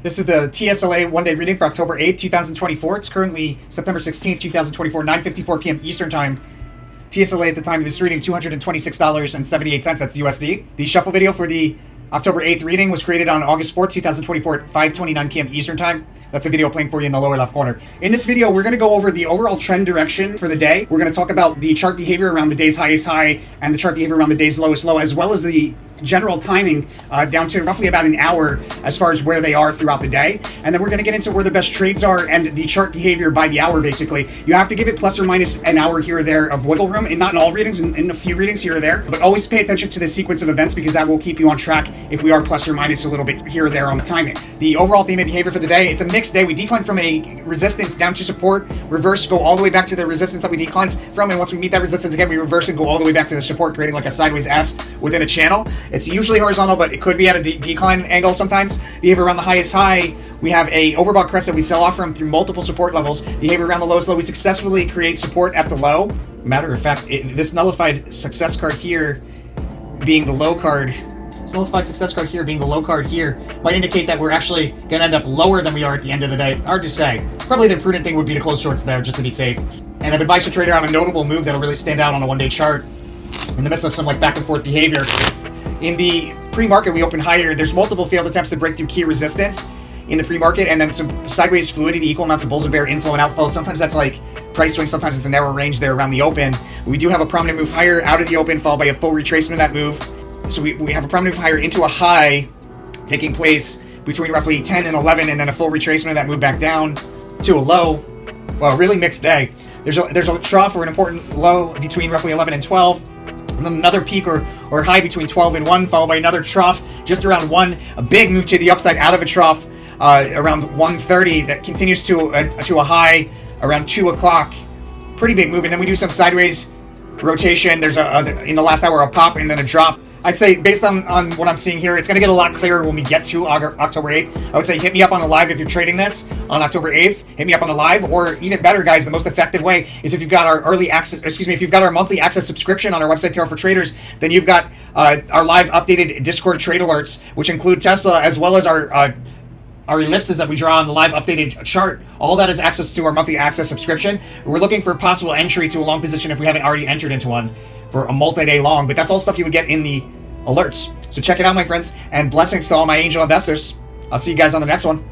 This is the TSLA one-day reading for October 8th, 2024. It's currently September 16th, 2024, 9:54 p.m. Eastern Time. TSLA at the time of this reading, $226.78. That's USD. The shuffle video for the October 8th reading was created on August 4th, 2024 at 5:29 p.m. Eastern Time. That's a video playing for you in the lower left corner. In this video, we're going to go over the overall trend direction for the day. We're going to talk about the chart behavior around the day's highest high and the chart behavior around the day's lowest low, as well as the general timing down to roughly about an hour as far as where they are throughout the day. And then we're going to get into where the best trades are and the chart behavior by the hour, basically. You have to give it plus or minus an hour here or there of wiggle room, and not in all readings, in a few readings here or there. But always pay attention to the sequence of events, because that will keep you on track if we are plus or minus a little bit here or there on the timing. The overall theme of behavior for the day, it's a mixed day. We decline from a resistance down to support, reverse, go all the way back to the resistance that we declined from, and once we meet that resistance again, we reverse and go all the way back to the support, creating like a sideways S within a channel. It's usually horizontal, but it could be at a decline angle sometimes. Behavior around the highest high, we have a overbought crest that we sell off from through multiple support levels. Behavior around the lowest low, we successfully create support at the low. Matter of fact, this nullified success card here being the low card, this nullified success card here being the low card here might indicate that we're actually going to end up lower than we are at the end of the day. Hard to say. Probably the prudent thing would be to close shorts there just to be safe. And I've advised a trader on a notable move that'll really stand out on a one-day chart in the midst of some like back and forth behavior. In the pre-market, we open higher. There's multiple failed attempts to break through key resistance in the pre-market, and then some sideways fluidity, equal amounts of bulls and bear inflow and outflow. Sometimes that's like price swing, sometimes it's a narrow range there around the open. We do have a prominent move higher out of the open, followed by a full retracement of that move. So we have a prominent move higher into a high taking place between roughly 10 and 11, and then a full retracement of that move back down to a low. Well, really mixed day. There's a trough or an important low between roughly 11 and 12. And then another peak or high between 12 and 1, followed by another trough just around 1. A big move to the upside out of a trough around 1:30 that continues to a high around 2 o'clock. Pretty big move. And then we do some sideways rotation. There's in the last hour a pop and then a drop. I'd say based on what I'm seeing here, it's going to get a lot clearer when we get to October 8th. I would say hit me up on a live if you're trading this on October 8th. Hit me up on a live, or even better, guys, the most effective way is if you've got our early access, if you've got our monthly access subscription on our website, Tarot for Traders, then you've got our live updated Discord trade alerts, which include Tesla, as well as our ellipses that we draw on the live updated chart. All that is access to our monthly access subscription. We're looking for possible entry to a long position if we haven't already entered into one for a multi-day long, but that's all stuff you would get in the alerts. So check it out, my friends, and blessings to all my angel investors. I'll see you guys on the next one.